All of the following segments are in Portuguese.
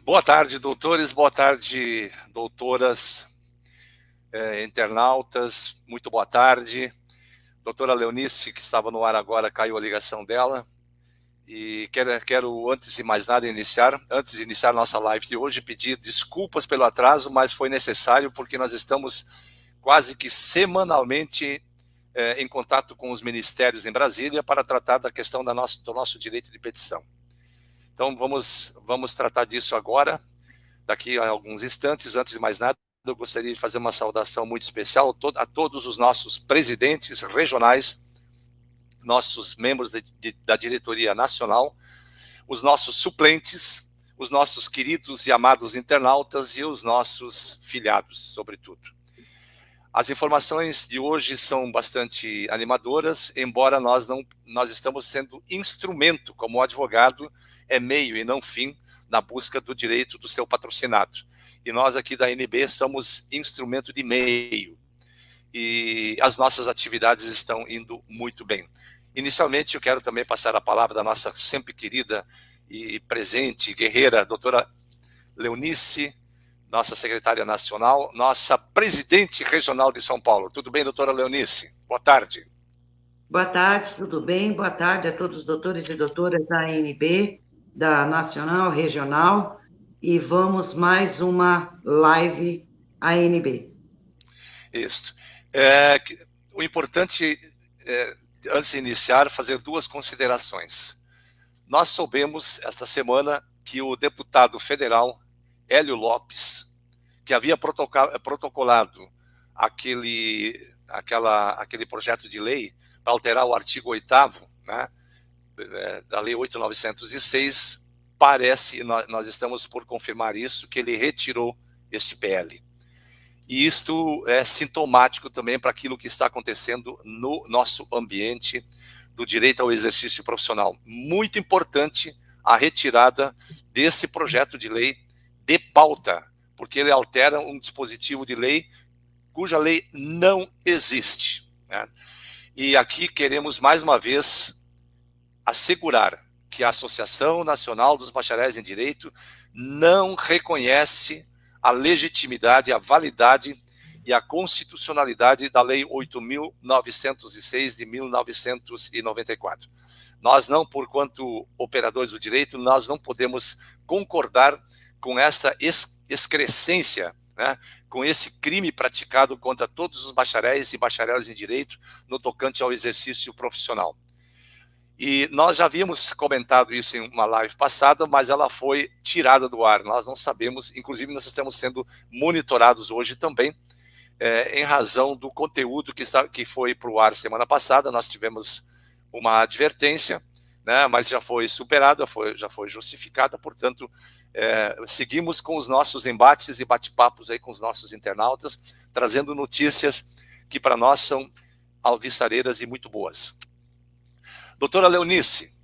Boa tarde, doutores, boa tarde, doutoras, internautas, muito boa tarde. Doutora Leonice, que estava no ar agora, caiu a ligação dela. E quero antes de mais nada, antes de iniciar nossa live de hoje, pedir desculpas pelo atraso, mas foi necessário porque nós estamos quase que semanalmente em contato com os ministérios em Brasília para tratar da questão do nosso direito de petição. Então, vamos tratar disso agora. Daqui a alguns instantes. Antes de mais nada, eu gostaria de fazer uma saudação muito especial a todos os nossos presidentes regionais, nossos membros da diretoria nacional, os nossos suplentes, os nossos queridos e amados internautas e os nossos filiados, sobretudo. As informações de hoje são bastante animadoras, embora nós estamos sendo instrumento, como advogado, é meio e não fim, na busca do direito do seu patrocinado. E nós aqui da ANB somos instrumento de meio. E as nossas atividades estão indo muito bem. Inicialmente, eu quero também passar a palavra da nossa sempre querida e presente guerreira, doutora Leonice, nossa secretária nacional, nossa presidente regional de São Paulo. Tudo bem, doutora Leonice? Boa tarde. Boa tarde, tudo bem? Boa tarde a todos os doutores e doutoras da ANB, da Nacional, Regional, e vamos mais uma live ANB. Isso. O importante, antes de iniciar, fazer duas considerações. Nós soubemos, esta semana, que o deputado federal, Hélio Lopes, que havia protocolado aquele projeto de lei para alterar o artigo 8º, né, da Lei 8.906, parece, nós estamos por confirmar isso, que ele retirou este PL. E isto é sintomático também para aquilo que está acontecendo no nosso ambiente do direito ao exercício profissional. Muito importante a retirada desse projeto de lei de pauta, porque ele altera um dispositivo de lei cuja lei não existe, né? E aqui queremos, mais uma vez, assegurar que a Associação Nacional dos Bacharéis em Direito não reconhece a legitimidade, a validade e a constitucionalidade da Lei 8.906 de 1994. Nós não, por quanto operadores do direito, nós não podemos concordar com essa excrescência, né, com esse crime praticado contra todos os bacharéis e bacharéis em direito no tocante ao exercício profissional. E nós já havíamos comentado isso em uma live passada, mas ela foi tirada do ar. Nós não sabemos, inclusive nós estamos sendo monitorados hoje também, em razão do conteúdo que foi para o ar semana passada. Nós tivemos uma advertência, né, mas já foi superada, já foi justificada, portanto, seguimos com os nossos embates e bate-papos aí com os nossos internautas, trazendo notícias que para nós são alvissareiras e muito boas. Doutora Leonice,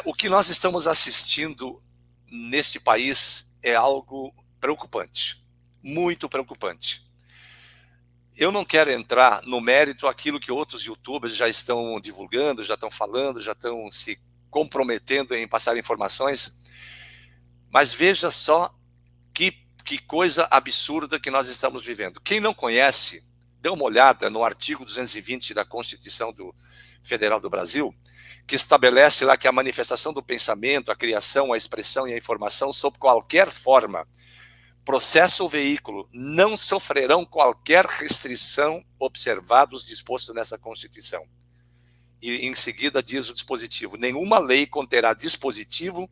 o que nós estamos assistindo neste país é algo preocupante, muito preocupante. Eu não quero entrar no mérito aquilo que outros youtubers já estão divulgando, já estão falando, já estão se comprometendo em passar informações, mas veja só que coisa absurda que nós estamos vivendo. Quem não conhece, dê uma olhada no artigo 220 da Constituição Federal do Brasil, que estabelece lá que a manifestação do pensamento, a criação, a expressão e a informação, sob qualquer forma, processo ou veículo, não sofrerão qualquer restrição observados disposto nessa Constituição. E em seguida diz o dispositivo: nenhuma lei conterá dispositivo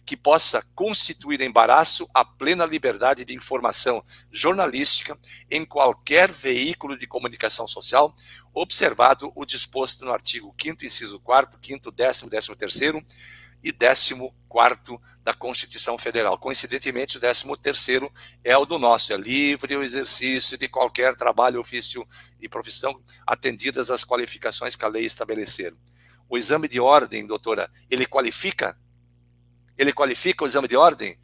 que possa constituir embaraço à plena liberdade de informação jornalística em qualquer veículo de comunicação social, observado o disposto no artigo 5º, inciso 4º, 5º, 10º, 13º e 14º da Constituição Federal. Coincidentemente, o 13º é o do nosso, é livre o exercício de qualquer trabalho, ofício e profissão, atendidas as qualificações que a lei estabeleceram. O exame de ordem, doutora, ele qualifica? Ele qualifica o exame de ordem?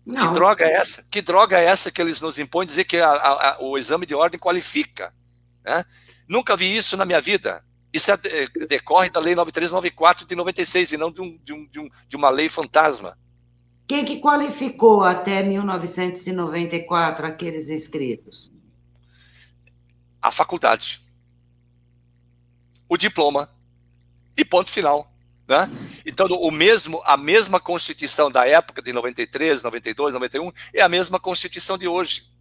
Não. Que droga é essa? Que droga é essa que eles nos impõem dizer que o exame de ordem qualifica, né? Nunca vi isso na minha vida. Isso decorre da Lei 9394 de 96 e não de uma lei fantasma. Quem que qualificou até 1994 aqueles inscritos? A faculdade, o diploma e ponto final. Né? Então, a mesma Constituição da época de 93, 92, 91 é a mesma Constituição de hoje.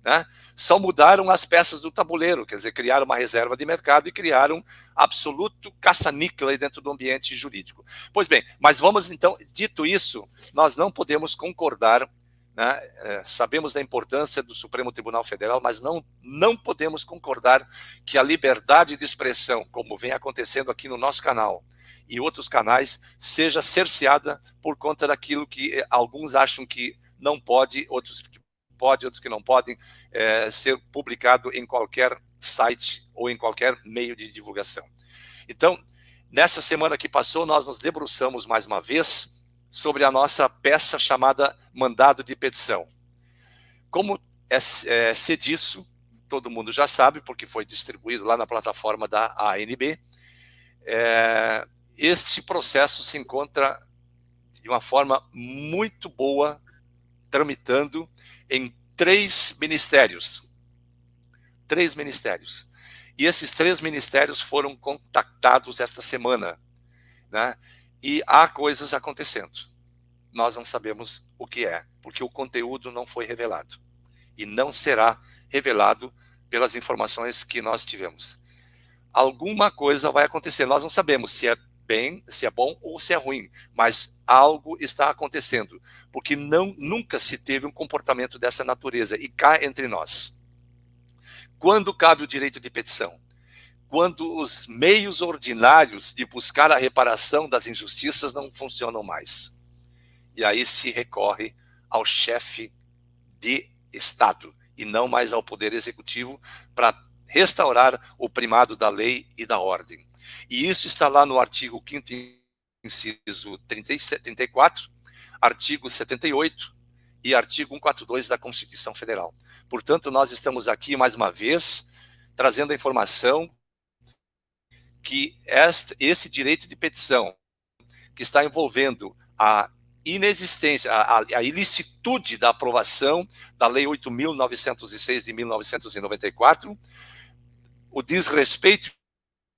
Né? Só mudaram as peças do tabuleiro, quer dizer, criaram uma reserva de mercado e criaram absoluto caça-níquel aí dentro do ambiente jurídico. Pois bem, mas vamos então, dito isso, nós não podemos concordar, né? Sabemos da importância do Supremo Tribunal Federal, mas não podemos concordar que a liberdade de expressão, como vem acontecendo aqui no nosso canal e outros canais, seja cerceada por conta daquilo que alguns acham que não pode, outros que não podem ser publicado em qualquer site ou em qualquer meio de divulgação. Então, nessa semana que passou, nós nos debruçamos mais uma vez sobre a nossa peça chamada Mandado de Petição. Como se disso, todo mundo já sabe, porque foi distribuído lá na plataforma da ANB, este processo se encontra de uma forma muito boa, tramitando em 3 ministérios. 3 ministérios. E esses 3 ministérios foram contactados esta semana. Né? E há coisas acontecendo. Nós não sabemos o que é, porque o conteúdo não foi revelado. E não será revelado pelas informações que nós tivemos. Alguma coisa vai acontecer. Nós não sabemos se é bem, se é bom ou se é ruim, mas algo está acontecendo, porque nunca se teve um comportamento dessa natureza, e cá entre nós. Quando cabe o direito de petição? Quando os meios ordinários de buscar a reparação das injustiças não funcionam mais. E aí se recorre ao chefe de Estado, e não mais ao Poder Executivo, para restaurar o primado da lei e da ordem. E isso está lá no artigo 5º, inciso 34, artigo 78 e artigo 142 da Constituição Federal. Portanto, nós estamos aqui, mais uma vez, trazendo a informação que esse direito de petição, que está envolvendo a inexistência, a ilicitude da aprovação da Lei 8.906 de 1994, o desrespeito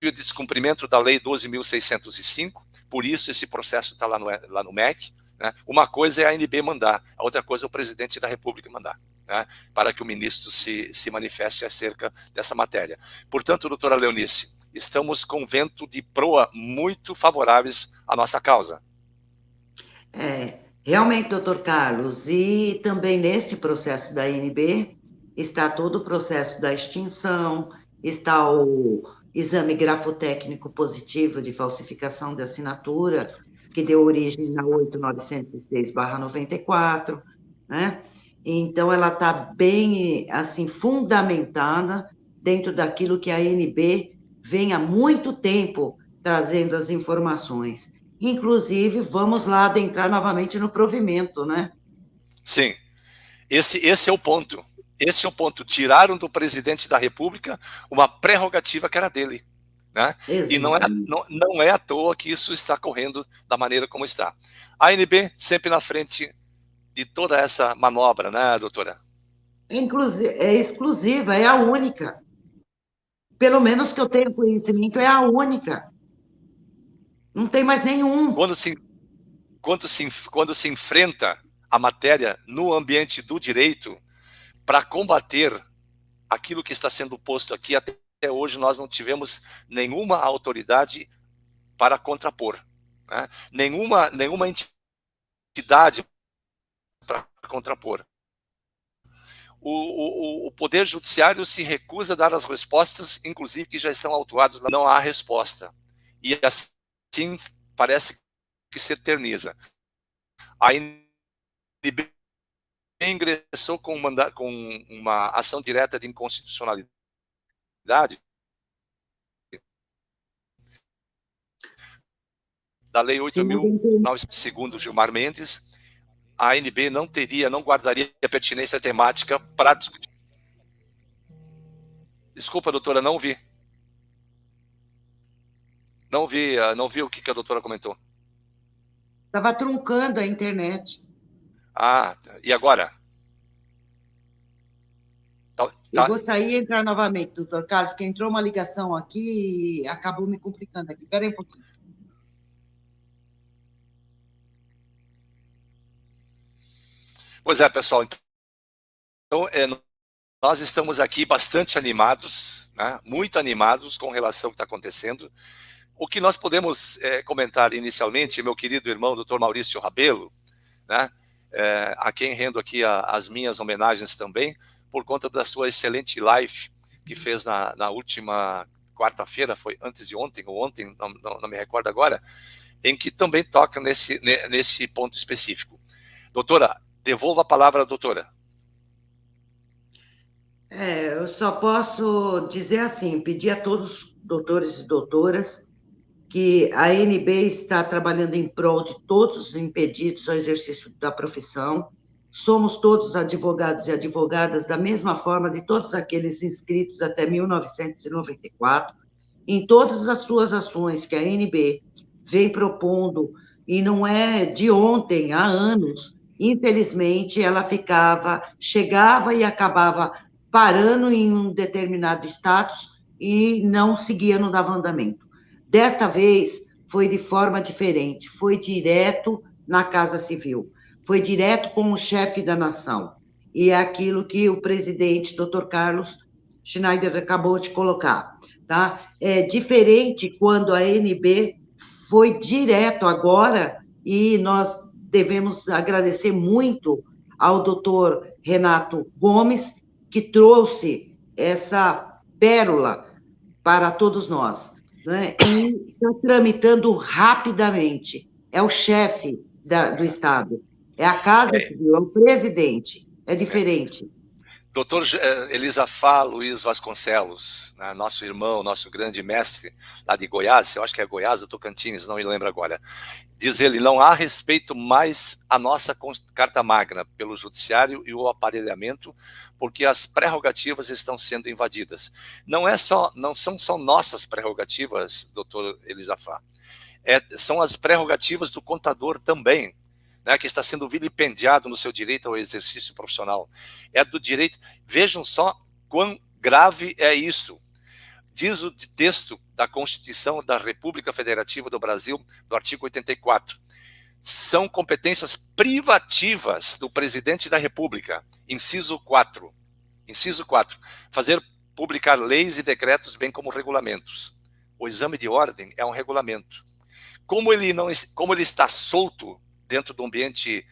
e o descumprimento da Lei 12.605, por isso esse processo está lá no MEC. Né? Uma coisa é a ANB mandar, a outra coisa é o presidente da República mandar, né? Para que o ministro se manifeste acerca dessa matéria. Portanto, doutora Leonice, estamos com vento de proa muito favoráveis à nossa causa. Realmente, doutor Carlos, e também neste processo da ANB está todo o processo da extinção, está o exame grafotécnico positivo de falsificação de assinatura, que deu origem na 8.906/94, né? Então, ela está bem, assim, fundamentada dentro daquilo que a ANB vem há muito tempo trazendo as informações. Inclusive, vamos lá adentrar novamente no provimento, né? Sim, esse é o ponto. Esse é o ponto. Tiraram do presidente da República uma prerrogativa que era dele. Né? E não é à toa que isso está correndo da maneira como está. A ANB sempre na frente de toda essa manobra, né, doutora? É exclusiva, é a única. Pelo menos que eu tenho conhecimento, é a única. Não tem mais nenhum. Quando se enfrenta a matéria no ambiente do direito, para combater aquilo que está sendo posto aqui, até hoje nós não tivemos nenhuma autoridade para contrapor, né? Nenhuma entidade para contrapor. O Poder Judiciário se recusa a dar as respostas, inclusive que já estão autuados, não há resposta. E assim parece que se eterniza. A ANB ingressou com uma ação direta de inconstitucionalidade da Lei 8.000, segundo Gilmar Mendes, a ANB não guardaria pertinência temática para discutir. Desculpa, doutora, não vi. Não vi o que a doutora comentou. Estava truncando a internet. Ah, e agora? Eu gostaria de entrar novamente, doutor Carlos, que entrou uma ligação aqui e acabou me complicando aqui. Espera aí um pouquinho. Pois é, pessoal. Então, nós estamos aqui bastante animados, né? Muito animados com relação ao que está acontecendo. O que nós podemos comentar inicialmente, meu querido irmão, doutor Maurício Rabelo, né? A quem rendo aqui as minhas homenagens também, por conta da sua excelente live que fez na última quarta-feira, foi antes de ontem, ou ontem, não me recordo agora, em que também toca nesse ponto específico. Doutora, devolvo a palavra à doutora. Eu só posso dizer assim, pedir a todos, doutores e doutoras, que a ANB está trabalhando em prol de todos os impedidos ao exercício da profissão. Somos todos advogados e advogadas da mesma forma de todos aqueles inscritos até 1994. Em todas as suas ações que a ANB vem propondo, e não é de ontem, há anos, infelizmente, ela chegava e acabava parando em um determinado status e não seguia, não dava andamento. Desta vez, foi de forma diferente, foi direto na Casa Civil, foi direto com o chefe da nação. E é aquilo que o presidente, doutor Carlos Schneider, acabou de colocar. Tá? É diferente quando a ANB foi direto agora, e nós devemos agradecer muito ao doutor Renato Gomes, que trouxe essa pérola para todos nós, né? E está tramitando rapidamente. É o chefe do Estado, é a Casa Civil, é o presidente, é diferente. Doutor Elisafá Luiz Vasconcelos, né, nosso irmão, nosso grande mestre lá de Goiás, eu acho que é Goiás ou Tocantins, não me lembro agora, diz ele, não há respeito mais à nossa Carta Magna pelo judiciário e o aparelhamento, porque as prerrogativas estão sendo invadidas. Não são só nossas prerrogativas, doutor Elisafá, são as prerrogativas do contador também, né, que está sendo vilipendiado no seu direito ao exercício profissional. É do direito. Vejam só quão grave é isso. Diz o texto da Constituição da República Federativa do Brasil, do artigo 84. São competências privativas do presidente da República. Inciso 4. Inciso 4. Fazer publicar leis e decretos, bem como regulamentos. O exame de ordem é um regulamento. Como ele está solto dentro do ambiente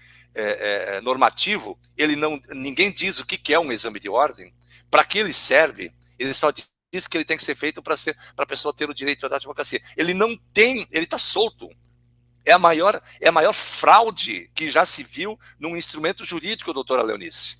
normativo, ninguém diz o que é um exame de ordem, para que ele serve, ele só diz que ele tem que ser feito para a pessoa ter o direito da advocacia. Ele não tem, ele está solto. É a maior fraude que já se viu num instrumento jurídico, doutora Leonice.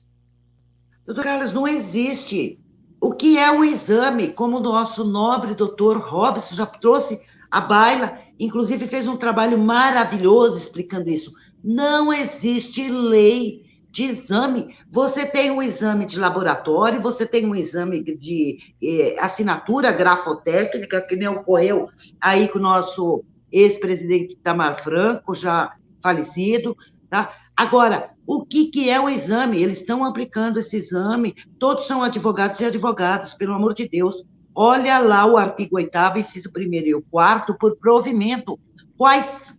Doutor Carlos, não existe. O que é um exame, como o nosso nobre doutor Robson já trouxe à baila, inclusive fez um trabalho maravilhoso explicando isso. Não existe lei de exame. Você tem um exame de laboratório, você tem um exame de assinatura grafotécnica, que nem ocorreu aí com o nosso ex-presidente Itamar Franco, já falecido, tá? Agora, o que é o exame? Eles estão aplicando esse exame, todos são advogados e advogadas, pelo amor de Deus. Olha lá o artigo 8º, inciso 1º e o 4º, por provimento. Quais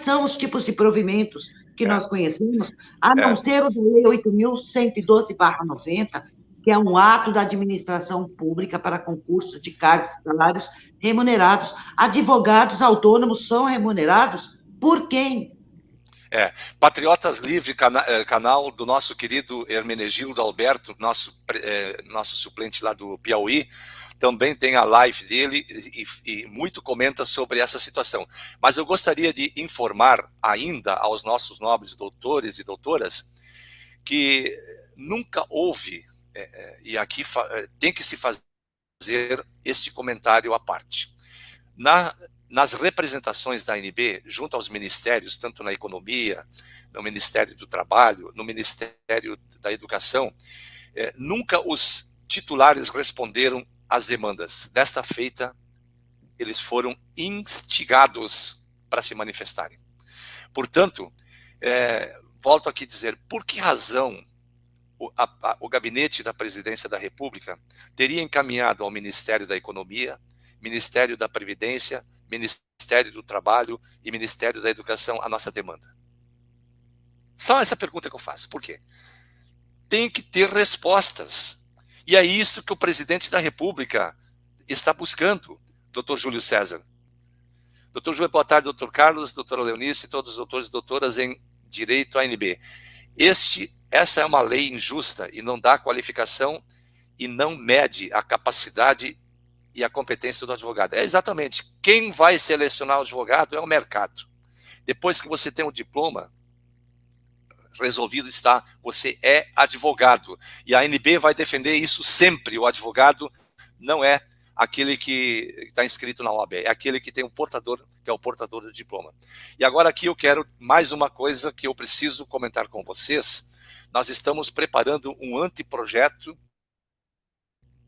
são os tipos de provimentos que nós conhecemos, a não ser o da Lei 8.112/90, que é um ato da administração pública para concurso de cargos e salários remunerados. Advogados autônomos são remunerados por quem? Patriotas Livre, canal do nosso querido Hermenegildo Alberto, nosso suplente lá do Piauí, também tem a live dele e muito comenta sobre essa situação. Mas eu gostaria de informar ainda aos nossos nobres doutores e doutoras que nunca houve, e aqui tem que se fazer este comentário à parte. Nas representações da ANB, junto aos ministérios, tanto na economia, no Ministério do Trabalho, no Ministério da Educação, nunca os titulares responderam às demandas. Desta feita, eles foram instigados para se manifestarem. Portanto, volto aqui a dizer, por que razão o gabinete da Presidência da República teria encaminhado ao Ministério da Economia, Ministério da Previdência, Ministério do Trabalho e Ministério da Educação a nossa demanda? Só essa pergunta que eu faço. Por quê? Tem que ter respostas. E é isso que o presidente da República está buscando, doutor Júlio César. Doutor Júlio, boa tarde, doutor Carlos, doutora Leonice, todos os doutores e doutoras em Direito ANB. Essa é uma lei injusta e não dá qualificação e não mede a capacidade e a competência do advogado. É exatamente, quem vai selecionar o advogado é o mercado. Depois que você tem um diploma, resolvido está, você é advogado. E a ANB vai defender isso sempre. O advogado não é aquele que está inscrito na OAB, é aquele que tem um portador, que é o portador do diploma. E agora aqui eu quero mais uma coisa que eu preciso comentar com vocês. Nós estamos preparando um anteprojeto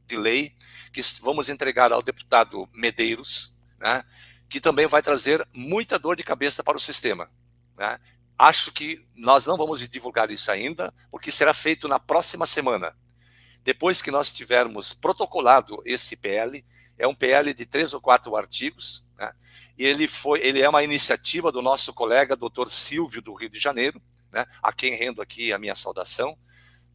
de lei que vamos entregar ao deputado Medeiros, né, que também vai trazer muita dor de cabeça para o sistema, né? Acho que nós não vamos divulgar isso ainda, porque será feito na próxima semana. Depois que nós tivermos protocolado esse PL, é um PL de 3 ou 4 artigos, né? E ele é uma iniciativa do nosso colega, doutor Silvio, do Rio de Janeiro, né? A quem rendo aqui a minha saudação,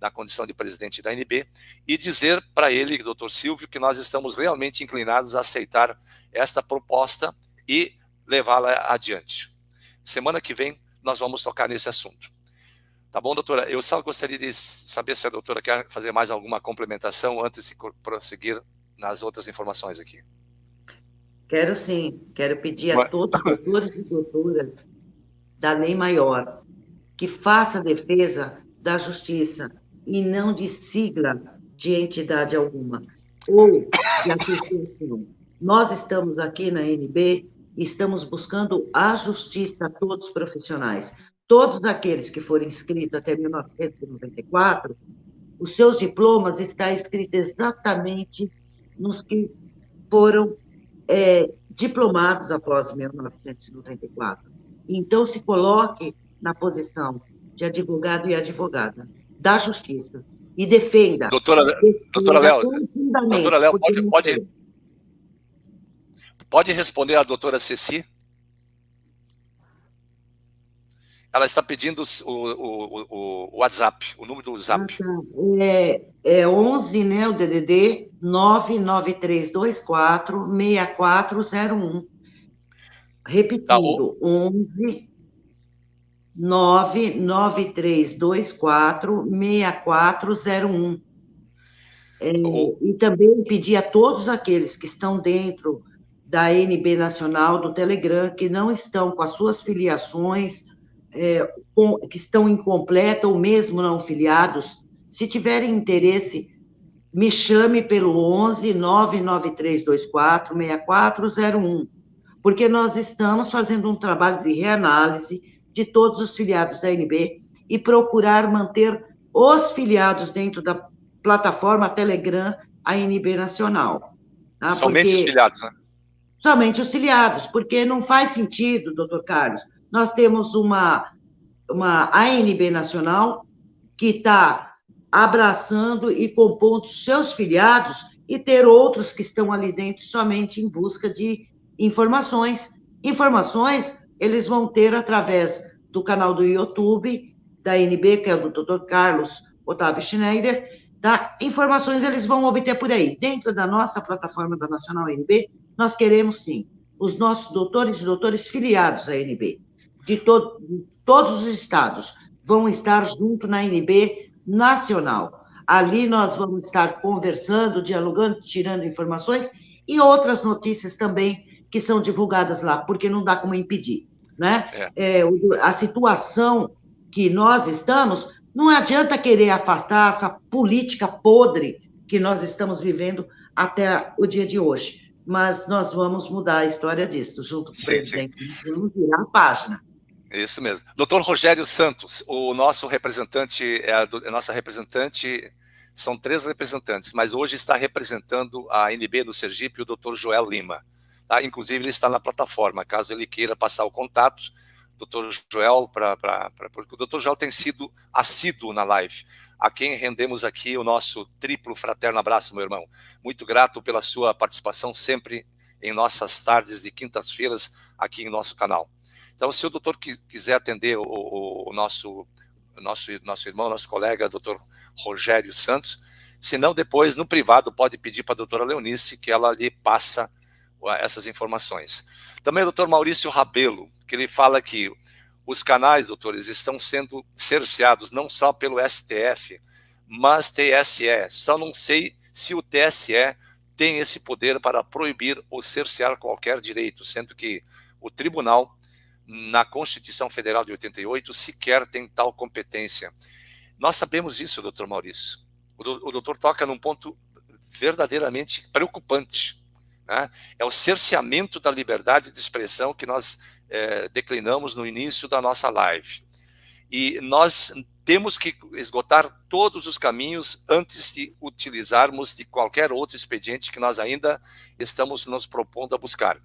na condição de presidente da ANB, e dizer para ele, doutor Silvio, que nós estamos realmente inclinados a aceitar esta proposta e levá-la adiante. Semana que vem, nós vamos tocar nesse assunto. Tá bom, doutora? Eu só gostaria de saber se a doutora quer fazer mais alguma complementação antes de prosseguir nas outras informações aqui. Quero sim, quero pedir a todos os doutores e doutoras da lei maior que faça a defesa da justiça e não de sigla de entidade alguma ou de associação. Nós estamos aqui na ANB e estamos buscando a justiça a todos os profissionais. Todos aqueles que foram inscritos até 1994, os seus diplomas estão escritos exatamente nos que foram diplomados após 1994. Então, se coloque na posição de advogado e advogada da justiça e defenda. Doutora Léo, pode responder a doutora Ceci? Ela está pedindo o WhatsApp, o número do WhatsApp. É 11, né, o DDD 99324-6401. Repetindo, tá, 11 99324-6401. E também pedir a todos aqueles que estão dentro da ANB Nacional, do Telegram, que não estão com as suas filiações, que estão incompletas ou mesmo não filiados, se tiverem interesse, me chame pelo 11 99324-6401, porque nós estamos fazendo um trabalho de reanálise de todos os filiados da ANB e procurar manter os filiados dentro da plataforma Telegram ANB Nacional. Tá? Somente os filiados, né? Somente os filiados, porque não faz sentido, doutor Carlos. Nós temos uma ANB Nacional que está abraçando e compondo seus filiados e ter outros que estão ali dentro somente em busca de informações. Informações eles vão ter através do canal do YouTube da ANB, que é o do Dr. Carlos Otávio Schneider. Tá? Informações eles vão obter por aí. Dentro da nossa plataforma da Nacional ANB, nós queremos, sim, os nossos doutores e doutores filiados à ANB, de todos os estados, vão estar junto na ANB Nacional. Ali nós vamos estar conversando, dialogando, tirando informações e outras notícias também que são divulgadas lá, porque não dá como impedir, né? A situação que nós estamos, não adianta querer afastar essa política podre que nós estamos vivendo até o dia de hoje, mas nós vamos mudar a história disso, junto com o presidente, vamos virar a página. Isso mesmo. Doutor Rogério Santos, o nosso representante, a nossa representante, são 3 representantes, mas hoje está representando a ANB do Sergipe, o doutor Joel Lima. Tá? Inclusive, ele está na plataforma, caso ele queira passar o contato doutor Joel, porque o doutor Joel tem sido assíduo na live, a quem rendemos aqui o nosso triplo fraterno abraço, meu irmão. Muito grato pela sua participação sempre em nossas tardes de quintas-feiras aqui em nosso canal. Então, se o doutor quiser atender o nosso irmão, nosso colega, doutor Rogério Santos, se não, depois, no privado, pode pedir para a doutora Leonice que ela lhe passa essas informações. Também o doutor Maurício Rabelo, que ele fala que os canais, doutores, estão sendo cerceados não só pelo STF, mas TSE. Só não sei se o TSE tem esse poder para proibir ou cercear qualquer direito, sendo que o tribunal, na Constituição Federal de 88, sequer tem tal competência. Nós sabemos isso, doutor Maurício. O doutor toca num ponto verdadeiramente preocupante, né? É o cerceamento da liberdade de expressão que nós declinamos no início da nossa live. E nós temos que esgotar todos os caminhos antes de utilizarmos de qualquer outro expediente que nós ainda estamos nos propondo a buscar.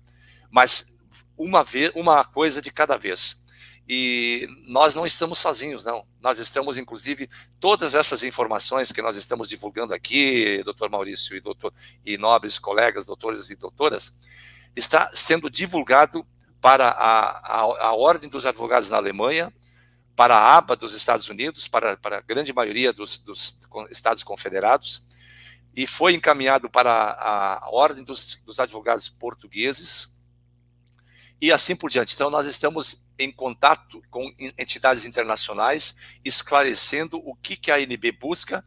Mas uma coisa de cada vez. E nós não estamos sozinhos, não. Nós estamos, inclusive, todas essas informações que nós estamos divulgando aqui, doutor Maurício e nobres colegas, doutores e doutoras, está sendo divulgado para a Ordem dos Advogados na Alemanha, para a ABA dos Estados Unidos, para a grande maioria dos Estados Confederados, e foi encaminhado para a Ordem dos Advogados Portugueses, e assim por diante. Então, nós estamos em contato com entidades internacionais, esclarecendo o que a ANB busca,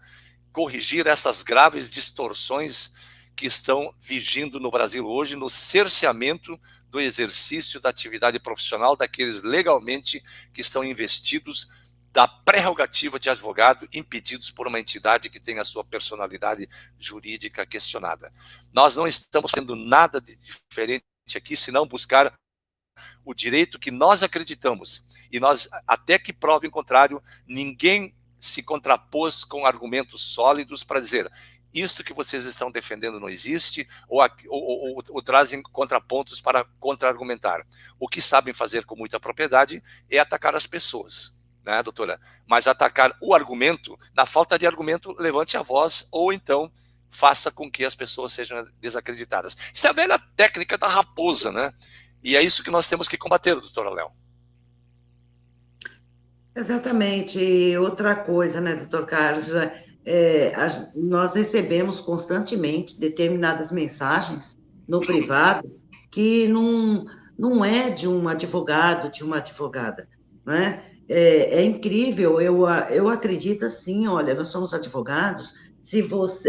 corrigir essas graves distorções que estão vigindo no Brasil hoje, no cerceamento do exercício da atividade profissional daqueles legalmente que estão investidos da prerrogativa de advogado, impedidos por uma entidade que tem a sua personalidade jurídica questionada. Nós não estamos tendo nada de diferente aqui, senão buscar o direito que nós acreditamos, e nós, até que prove o contrário, ninguém se contrapôs com argumentos sólidos para dizer isto que vocês estão defendendo não existe, ou trazem contrapontos para contra-argumentar. O que sabem fazer com muita propriedade é atacar as pessoas, né, doutora? Mas atacar o argumento, na falta de argumento, levante a voz, ou então faça com que as pessoas sejam desacreditadas. Isso é a velha técnica da raposa, né? E é isso que nós temos que combater, doutora Léo. Exatamente. E outra coisa, né, doutor Carlos, nós recebemos constantemente determinadas mensagens no privado que não é de um advogado, de uma advogada, né? É incrível, eu acredito assim, olha, nós somos advogados,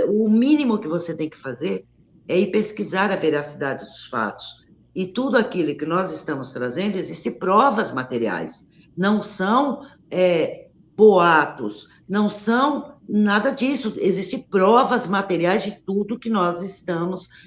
o mínimo que você tem que fazer é ir pesquisar a veracidade dos fatos. E tudo aquilo que nós estamos trazendo, existem provas materiais, não são boatos, não são nada disso, existem provas materiais de tudo que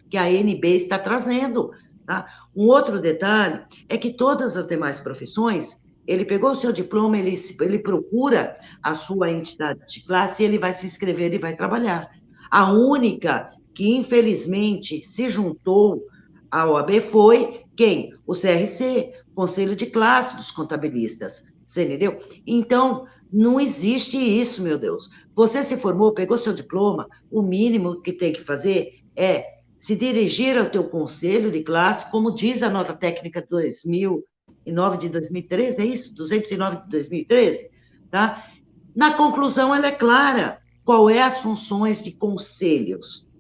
que a ANB está trazendo. Tá? Um outro detalhe é que todas as demais profissões, ele pegou o seu diploma, ele procura a sua entidade de classe e ele vai se inscrever e vai trabalhar. A única que, infelizmente, se juntou à OAB foi quem? O CRC, Conselho de Classe dos Contabilistas. Você entendeu? Então, não existe isso, meu Deus. Você se formou, pegou seu diploma, o mínimo que tem que fazer é se dirigir ao teu conselho de classe, como diz a nota técnica 2009 de 2013, é isso? 209 de 2013, tá? Na conclusão, ela é clara. Qual é as funções de conselhos?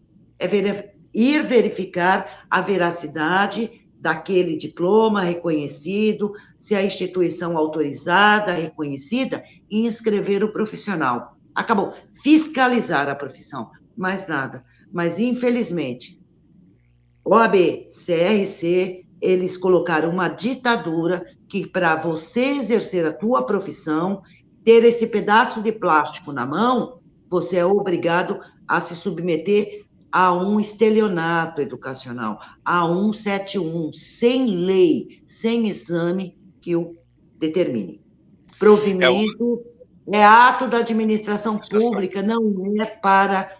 Ir verificar a veracidade daquele diploma reconhecido, se a instituição autorizada, reconhecida, e inscrever o profissional. Acabou. Fiscalizar a profissão, mais nada. Mas, infelizmente, OAB, CRC, eles colocaram uma ditadura que, para você exercer a tua profissão, ter esse pedaço de plástico na mão, você é obrigado a se submeter a um estelionato educacional, a 171, sem lei, sem exame que o determine. Provimento é ato da administração pública, não é para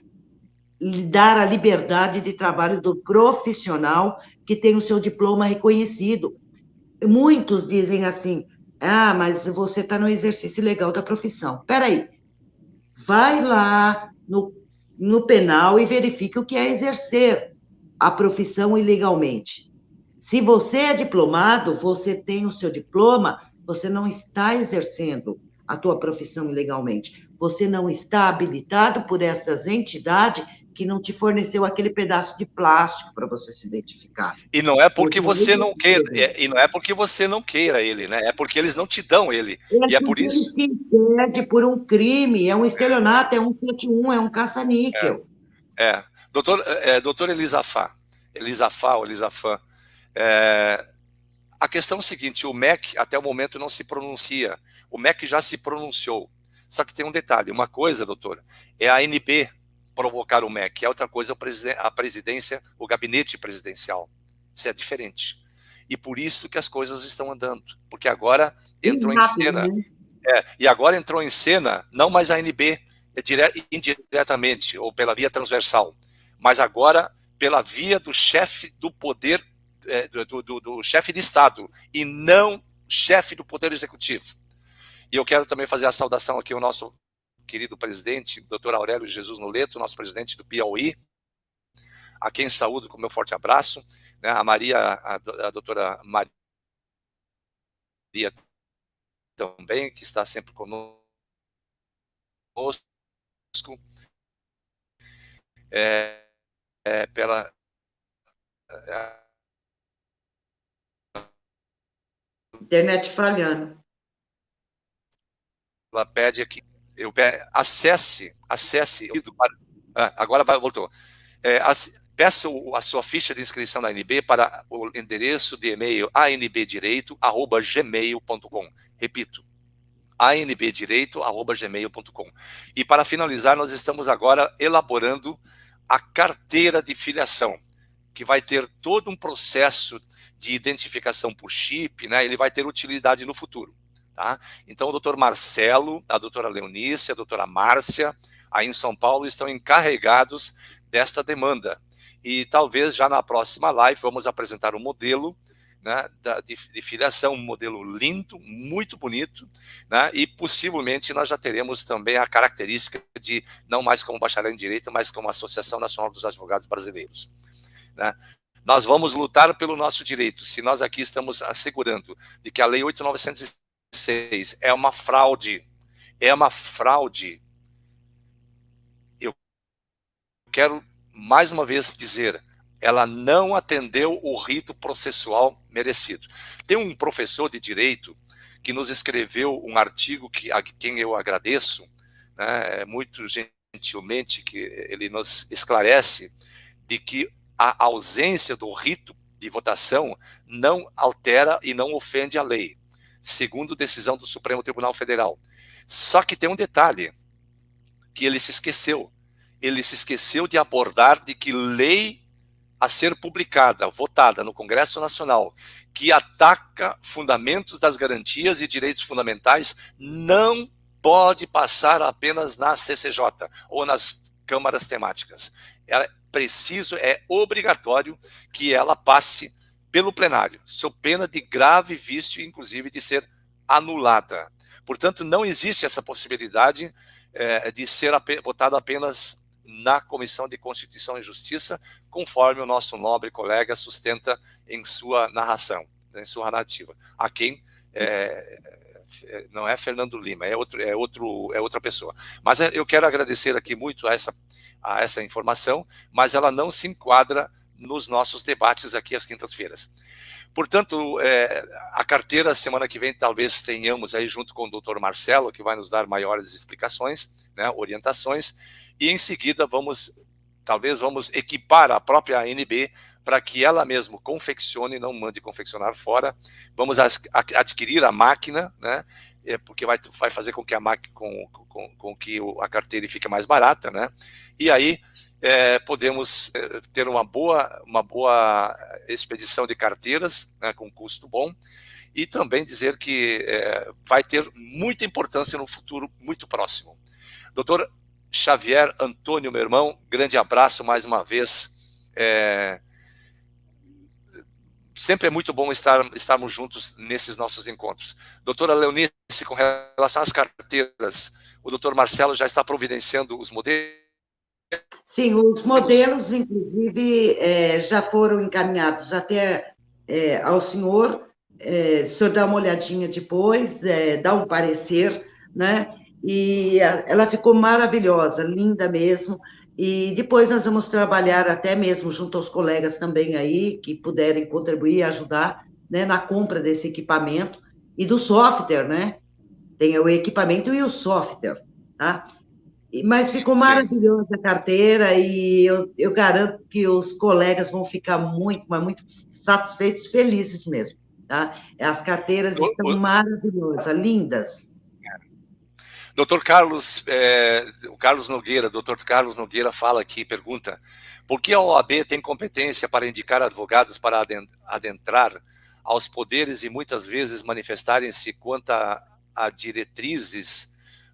dar a liberdade de trabalho do profissional que tem o seu diploma reconhecido. Muitos dizem assim, Ah, mas você está no exercício legal da profissão. Peraí, vai lá no penal e verifique o que é exercer a profissão ilegalmente. Se você é diplomado, você tem o seu diploma, você não está exercendo a tua profissão ilegalmente. Você não está habilitado por essas entidades que não te forneceu aquele pedaço de plástico para você se identificar. E não é porque Porque aí você não queira, você e não é porque você não queira ele, né? É porque eles não te dão ele. é E é por porque ele isso. se impede por um crime, é um estelionato, é um 171, é um caça-níquel. É. Doutor Elisafá ou Elisafã, é, a questão é o seguinte, o MEC até o momento não se pronuncia. O MEC já se pronunciou. Só que tem um detalhe, uma coisa, doutor, é a ANB provocar o MEC, a outra coisa é a presidência, o gabinete presidencial. Isso é diferente. E por isso que as coisas estão andando. Porque agora E entrou em rápido, cena, né? e agora entrou em cena, não mais a ANB, indiretamente, ou pela via transversal, mas agora pela via do chefe do poder, do chefe de Estado, e não chefe do Poder Executivo. E eu quero também fazer a saudação aqui ao nosso querido presidente, doutor Aurélio Jesus Noleto, nosso presidente do Piauí, a quem saúdo com meu forte abraço, né, a doutora Maria também, que está sempre conosco, é, pela... Internet falhando. ela pede aqui, acesse, agora voltou. Peça a sua ficha de inscrição na ANB para o endereço de e-mail anbdireito@gmail.com. Repito, anbdireito@gmail.com. E para finalizar, nós estamos agora elaborando a carteira de filiação, que vai ter todo um processo de identificação por chip, né? Ele vai ter utilidade no futuro. Tá? Então, o doutor Marcelo, a doutora Leonice, a doutora Márcia, aí em São Paulo, estão encarregados desta demanda. E talvez já na próxima live vamos apresentar um modelo, né, de filiação, um modelo lindo, muito bonito, né, e possivelmente nós já teremos também a característica de não mais como bacharel em Direito, mas como Associação Nacional dos Advogados Brasileiros. Né? Nós vamos lutar pelo nosso direito, se nós aqui estamos assegurando de que a Lei 8.906 é uma fraude, eu quero mais uma vez dizer, ela não atendeu o rito processual merecido. Tem um professor de direito que nos escreveu um artigo a quem eu agradeço, né, muito gentilmente, que ele nos esclarece de que a ausência do rito de votação não altera e não ofende a lei, segundo decisão do Supremo Tribunal Federal. Só que tem um detalhe, que ele se esqueceu. Ele se esqueceu de abordar de que lei a ser publicada, votada no Congresso Nacional, que ataca fundamentos das garantias e direitos fundamentais, não pode passar apenas na CCJ ou nas câmaras temáticas. É obrigatório que ela passe pelo plenário, sob pena de grave vício, inclusive de ser anulada. Portanto, não existe essa possibilidade de ser votada apenas na Comissão de Constituição e Justiça, conforme o nosso nobre colega sustenta em sua narração, em sua narrativa. A quem não é Fernando Lima, é outra pessoa. Mas eu quero agradecer aqui muito a essa informação, mas ela não se enquadra nos nossos debates aqui às quintas-feiras. Portanto, a carteira, semana que vem, talvez tenhamos aí junto com o doutor Marcelo, que vai nos dar maiores explicações, né, orientações, e em seguida talvez vamos equipar a própria ANB para que ela mesma confeccione, não mande confeccionar fora. Vamos adquirir a máquina, né, porque vai fazer com que com que a carteira fique mais barata, né, e aí podemos ter uma boa expedição de carteiras, né, com custo bom, e também dizer que vai ter muita importância no futuro muito próximo. Doutor Xavier Antônio, meu irmão, grande abraço mais uma vez. sempre é muito bom estarmos juntos nesses nossos encontros. Doutora Leonice, com relação às carteiras, o doutor Marcelo já está providenciando os modelos? Sim, os modelos, inclusive, já foram encaminhados até ao senhor. O senhor dá uma olhadinha depois, dá um parecer, né? E ela ficou maravilhosa, linda mesmo. E depois nós vamos trabalhar até mesmo junto aos colegas também aí, que puderem contribuir e ajudar, né, na compra desse equipamento e do software, né? Tem o equipamento e o software, tá? Mas ficou Sim. maravilhosa a carteira e eu garanto que os colegas vão ficar muito, mas muito satisfeitos, felizes mesmo, tá? As carteiras estão maravilhosas, lindas. Doutor Carlos, o Carlos Nogueira, doutor Carlos Nogueira fala aqui, pergunta, por que a OAB tem competência para indicar advogados para adentrar aos poderes e muitas vezes manifestarem-se quanto a diretrizes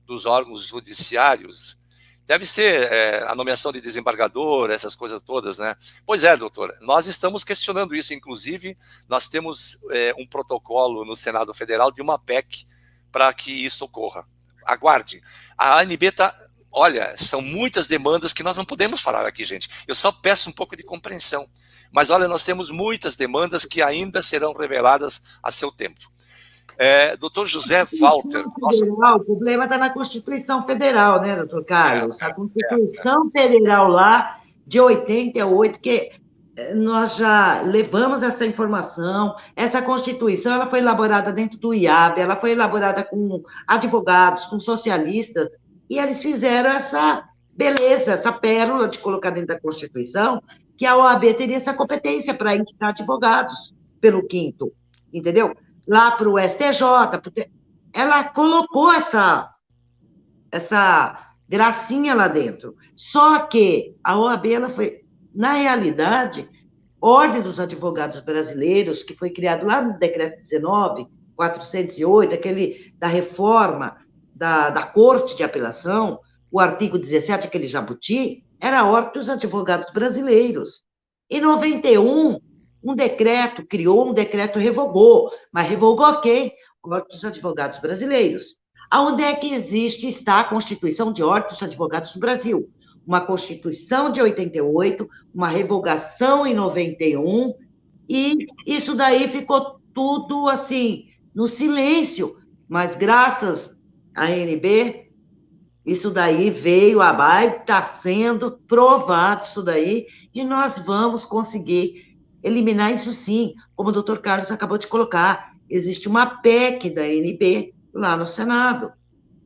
dos órgãos judiciários? Deve ser a nomeação de desembargador, essas coisas todas, né? Pois é, doutor, nós estamos questionando isso, inclusive nós temos um protocolo no Senado Federal de uma PEC para que isso ocorra. Aguarde. A ANB está... Olha, são muitas demandas que nós não podemos falar aqui, gente. Eu só peço um pouco de compreensão. Mas, olha, nós temos muitas demandas que ainda serão reveladas a seu tempo. Doutor José Walter... O problema está na Constituição Federal, né, doutor Carlos? A Constituição Federal lá, de 88, que nós já levamos essa informação. Essa Constituição ela foi elaborada dentro do IAB, ela foi elaborada com advogados, com socialistas, e eles fizeram essa beleza, essa pérola de colocar dentro da Constituição, que a OAB teria essa competência para indicar advogados pelo quinto, entendeu? Lá para o STJ, porque ela colocou essa gracinha lá dentro. Só que a OAB ela foi, na realidade, Ordem dos Advogados Brasileiros, que foi criado lá no Decreto 19.408, aquele da reforma da Corte de Apelação, o artigo 17, aquele jabuti, era a Ordem dos Advogados Brasileiros. Em 91, um decreto criou, um decreto revogou, mas revogou quem? Ordem dos Advogados Brasileiros. Aonde é que está a Constituição de Ordem dos Advogados do Brasil? Uma Constituição de 88, uma revogação em 91, e isso daí ficou tudo assim, no silêncio, mas graças à ANB, isso daí veio à baila, está sendo provado isso daí, e nós vamos conseguir eliminar isso sim, como o doutor Carlos acabou de colocar, existe uma PEC da ANB lá no Senado,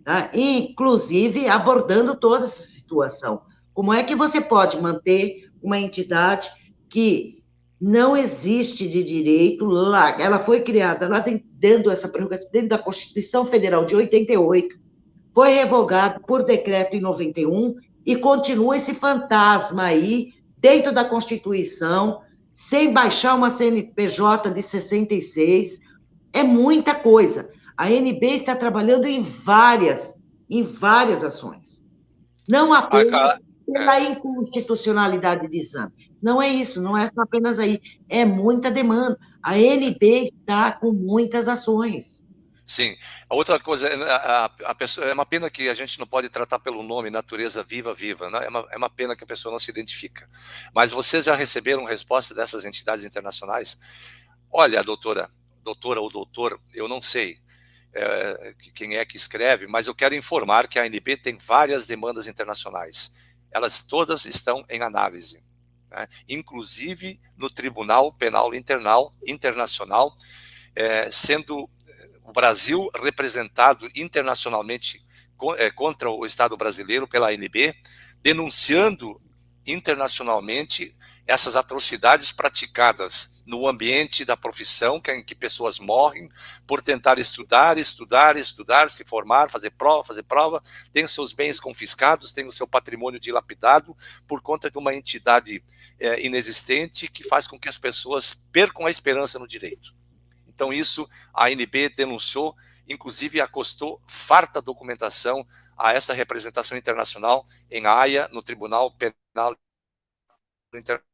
tá? Inclusive abordando toda essa situação. Como é que você pode manter uma entidade que não existe de direito lá? Ela foi criada lá dentro dessa prerrogativa, dentro da Constituição Federal de 88, foi revogado por decreto em 91 e continua esse fantasma aí dentro da Constituição, sem baixar uma CNPJ de 66. É muita coisa. A ANB está trabalhando em várias ações. Não apenas pela inconstitucionalidade de exame. Não é isso, não é só apenas aí. É muita demanda. A ANB está com muitas ações. Sim. A outra coisa, a pessoa, é uma pena que a gente não pode tratar pelo nome natureza viva, viva, né? É uma pena que a pessoa não se identifica. Mas vocês já receberam resposta dessas entidades internacionais? Olha, doutora ou doutor, eu não sei quem é que escreve, mas eu quero informar que a ANB tem várias demandas internacionais. Elas todas estão em análise, né? Inclusive no Tribunal Penal Internacional, sendo o Brasil representado internacionalmente contra o Estado brasileiro pela ANB, denunciando internacionalmente essas atrocidades praticadas no ambiente da profissão, em que pessoas morrem por tentar estudar, se formar, fazer prova, tem os seus bens confiscados, tem o seu patrimônio dilapidado por conta de uma entidade inexistente que faz com que as pessoas percam a esperança no direito. Então isso a ANB denunciou, inclusive acostou farta documentação a essa representação internacional em Haia, no Tribunal Penal Internacional.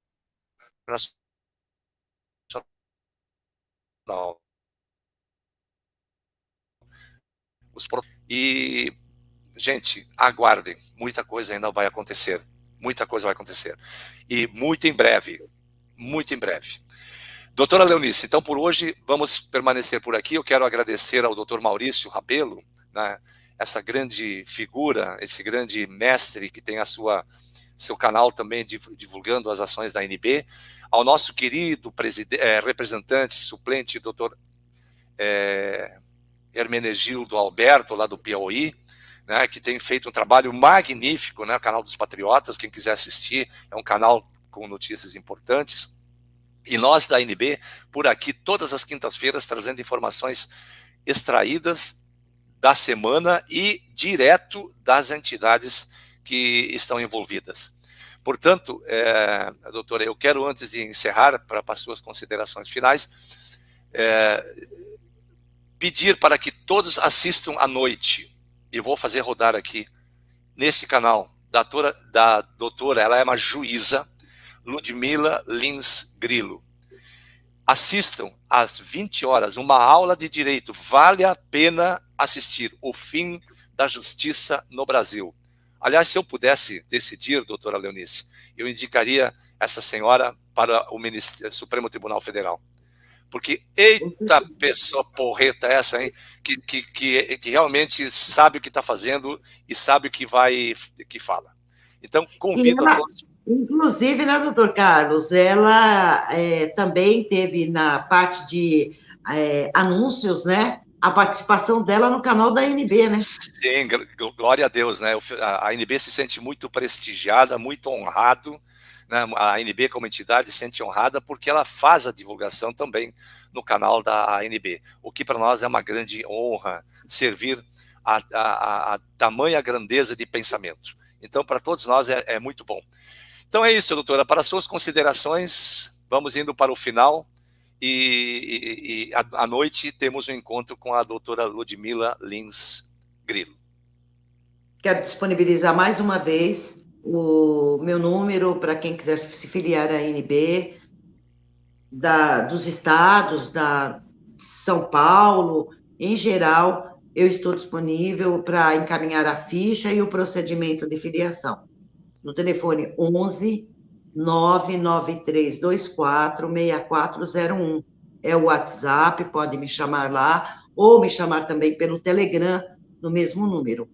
E, gente, aguardem, muita coisa ainda vai acontecer, muita coisa vai acontecer. E muito em breve, muito em breve. Doutora Leonice, então por hoje vamos permanecer por aqui. Eu quero agradecer ao doutor Maurício Rabelo, né, essa grande figura, esse grande mestre que tem seu canal também divulgando as ações da ANB, ao nosso querido representante suplente, doutor Hermenegildo Alberto, lá do Piauí, né, que tem feito um trabalho magnífico, né, o canal dos Patriotas. Quem quiser assistir, é um canal com notícias importantes. E nós da ANB, por aqui, todas as quintas-feiras, trazendo informações extraídas da semana e direto das entidades que estão envolvidas. Portanto, doutora, eu quero, antes de encerrar, para as suas considerações finais, pedir para que todos assistam à noite. Eu vou fazer rodar aqui, neste canal, da doutora, ela é uma juíza, Ludmila Lins Grilo. Assistam às 20 horas, uma aula de direito. Vale a pena assistir. O fim da justiça no Brasil. Aliás, se eu pudesse decidir, doutora Leonice, eu indicaria essa senhora para o Supremo Tribunal Federal. Porque, eita pessoa porreta essa, hein? Que realmente sabe o que está fazendo e sabe o que fala. Então, convido a todos. Inclusive, né, doutor Carlos, ela também teve na parte de anúncios, né, a participação dela no canal da ANB, né? Sim, glória a Deus, né? A ANB se sente muito prestigiada, muito honrado, né? A ANB como entidade se sente honrada porque ela faz a divulgação também no canal da ANB, o que para nós é uma grande honra, servir a tamanha grandeza de pensamento. Então, para todos nós é muito bom. Então é isso, doutora. Para as suas considerações, vamos indo para o final. E à noite temos um encontro com a doutora Ludmila Lins Grilo. Quero disponibilizar mais uma vez o meu número para quem quiser se filiar à ANB, dos estados, da São Paulo, em geral, eu estou disponível para encaminhar a ficha e o procedimento de filiação. No telefone 11 99324 6401. É o WhatsApp, pode me chamar lá, ou me chamar também pelo Telegram, no mesmo número.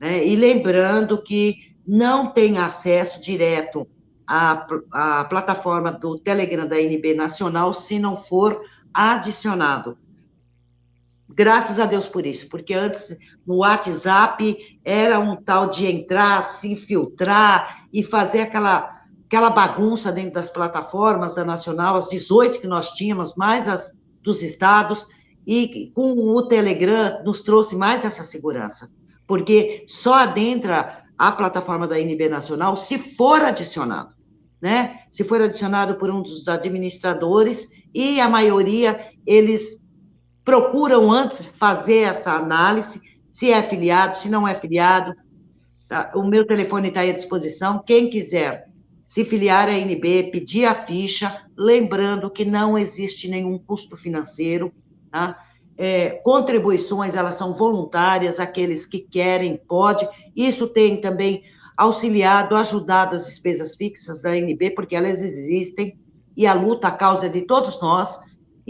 Né? E lembrando que não tem acesso direto à plataforma do Telegram da ANB Nacional se não for adicionado. Graças a Deus por isso, porque antes no WhatsApp era um tal de entrar, se infiltrar e fazer aquela bagunça dentro das plataformas da Nacional, as 18 que nós tínhamos, mais as dos estados, e com o Telegram nos trouxe mais essa segurança, porque só adentra a plataforma da ANB Nacional se for adicionado, né? Se for adicionado por um dos administradores, e a maioria, eles procuram antes fazer essa análise, se é afiliado, se não é afiliado. Tá? O meu telefone está aí à disposição. Quem quiser se filiar à ANB, pedir a ficha, lembrando que não existe nenhum custo financeiro, tá? Contribuições, elas são voluntárias, aqueles que querem, pode. Isso tem também auxiliado, ajudado as despesas fixas da ANB, porque elas existem, e a luta, a causa é de todos nós.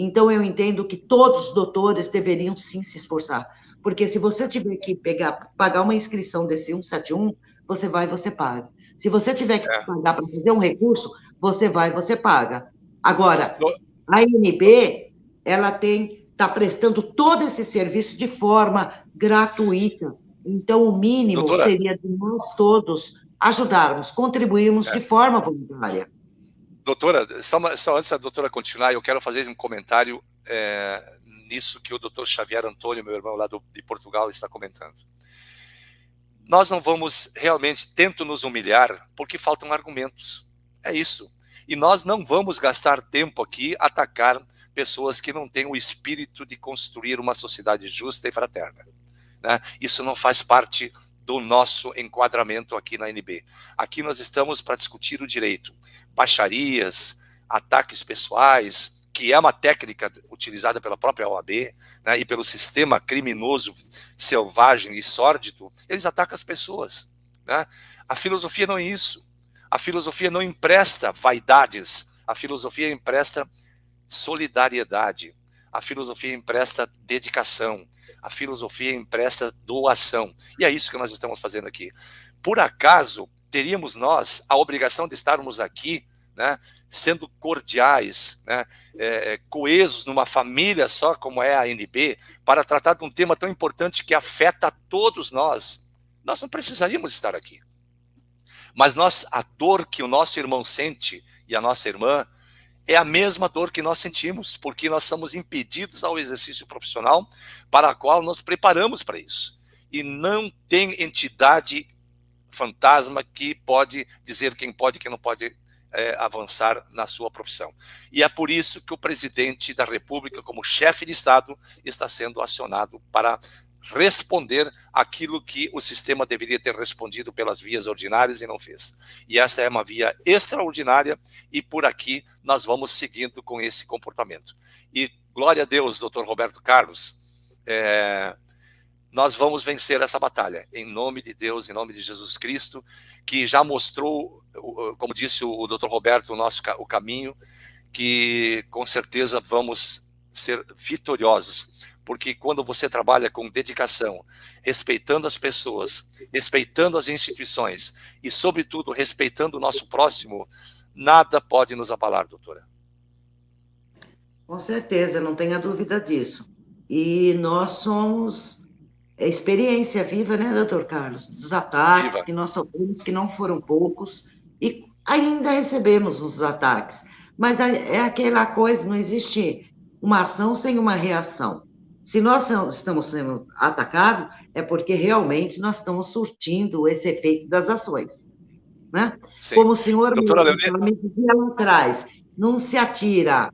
Então, eu entendo que todos os doutores deveriam, sim, se esforçar. Porque se você tiver que pagar uma inscrição desse 171, você vai e você paga. Se você tiver que pagar para fazer um recurso, você vai e você paga. Agora, a ANB, ela está prestando todo esse serviço de forma gratuita. Então, o mínimo seria de nós todos ajudarmos, contribuirmos de forma voluntária. Doutora, só antes da doutora continuar, eu quero fazer um comentário nisso que o doutor Xavier Antônio, meu irmão lá de Portugal, está comentando. Nós não vamos realmente, tento nos humilhar, porque faltam argumentos. É isso. E nós não vamos gastar tempo aqui atacar pessoas que não têm o espírito de construir uma sociedade justa e fraterna. Né? Isso não faz parte do nosso enquadramento aqui na ANB. Aqui nós estamos para discutir o direito. Baixarias, ataques pessoais, que é uma técnica utilizada pela própria OAB, né, e pelo sistema criminoso, selvagem e sórdido, eles atacam as pessoas. Né? A filosofia não é isso. A filosofia não empresta vaidades, a filosofia empresta solidariedade, a filosofia empresta dedicação, a filosofia empresta doação. E é isso que nós estamos fazendo aqui. Por acaso, teríamos nós a obrigação de estarmos aqui, né, sendo cordiais, né, coesos numa família só como é a ANB, para tratar de um tema tão importante que afeta a todos nós? Nós não precisaríamos estar aqui. Mas a dor que o nosso irmão sente e a nossa irmã é a mesma dor que nós sentimos, porque nós somos impedidos ao exercício profissional para a qual nos preparamos para isso. E não tem entidade fantasma que pode dizer quem pode e quem não pode avançar na sua profissão. E é por isso que o presidente da República, como chefe de Estado, está sendo acionado para responder aquilo que o sistema deveria ter respondido pelas vias ordinárias e não fez. E esta é uma via extraordinária e por aqui nós vamos seguindo com esse comportamento. E glória a Deus, doutor Roberto Carlos, nós vamos vencer essa batalha, em nome de Deus, em nome de Jesus Cristo, que já mostrou, como disse o doutor Roberto, o caminho, que com certeza vamos ser vitoriosos. Porque quando você trabalha com dedicação, respeitando as pessoas, respeitando as instituições e, sobretudo, respeitando o nosso próximo, nada pode nos abalar, doutora. Com certeza, não tenha dúvida disso. E nós somos experiência viva, né, doutor Carlos? Dos ataques Viva. que nós sofremos, que não foram poucos, e ainda recebemos os ataques. Mas é aquela coisa, não existe uma ação sem uma reação. Se nós estamos sendo atacados, é porque realmente nós estamos surtindo esse efeito das ações. Né? Como o senhor me dizia lá atrás, não se atira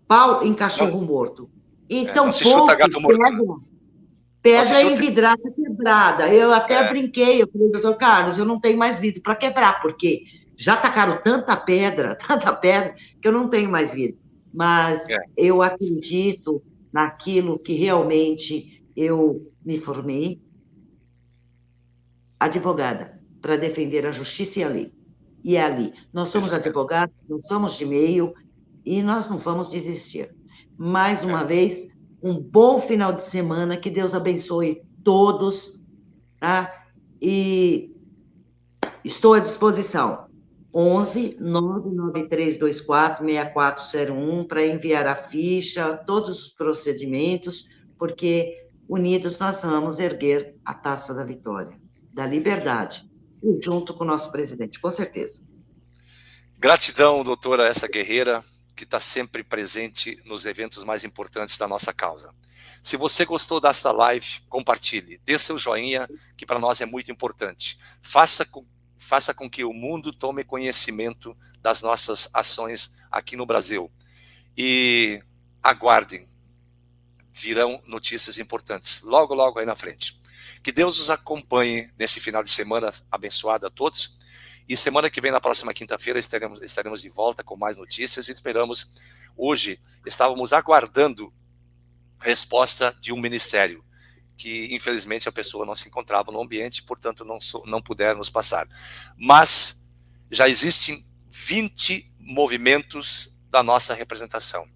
pau em cachorro morto. Então, não se chuta gato morto. Pedra em vidraça quebrada. Eu até brinquei, eu falei, doutor Carlos, eu não tenho mais vidro para quebrar, porque já tacaram tanta pedra, que eu não tenho mais vidro. Mas eu acredito naquilo que realmente eu me formei, advogada, para defender a justiça e a lei. E é ali. Nós somos advogados, não somos de meio, e nós não vamos desistir. Mais uma vez, um bom final de semana, que Deus abençoe todos, tá? E estou à disposição. 11 99324 6401 para enviar a ficha, todos os procedimentos, porque unidos nós vamos erguer a taça da vitória, da liberdade, e junto com o nosso presidente, com certeza. Gratidão, doutora, essa guerreira que está sempre presente nos eventos mais importantes da nossa causa. Se você gostou desta live, compartilhe, dê seu joinha, que para nós é muito importante. Faça com que o mundo tome conhecimento das nossas ações aqui no Brasil. E aguardem, virão notícias importantes, logo, logo aí na frente. Que Deus os acompanhe nesse final de semana abençoado a todos. E semana que vem, na próxima quinta-feira, estaremos de volta com mais notícias e esperamos. Hoje, estávamos aguardando resposta de um ministério, que infelizmente a pessoa não se encontrava no ambiente, portanto não puderam nos passar. Mas já existem 20 movimentos da nossa representação.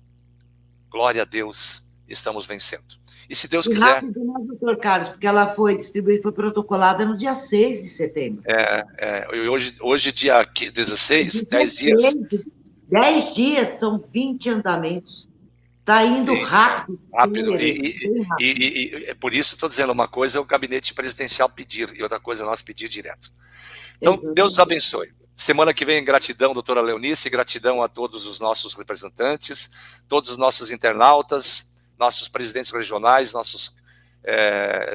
Glória a Deus, estamos vencendo. E se Deus quiser... Rápido, né, doutor Carlos, porque ela foi distribuída, foi protocolada no dia 6 de setembro. Hoje dia 16, 10 dias. 10 dias, são 20 andamentos. Está indo rápido. Rápido. E por isso estou dizendo, uma coisa é o gabinete presidencial pedir, e outra coisa é nós pedir direto. Então, Deus os abençoe. Semana que vem, gratidão, doutora Leonice, gratidão a todos os nossos representantes, todos os nossos internautas, nossos presidentes regionais,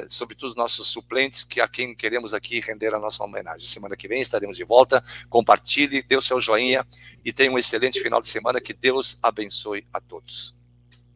sobretudo nossos suplentes, a quem queremos aqui render a nossa homenagem. Semana que vem estaremos de volta. Compartilhe, dê o seu joinha e tenha um excelente final de semana. Que Deus abençoe a todos.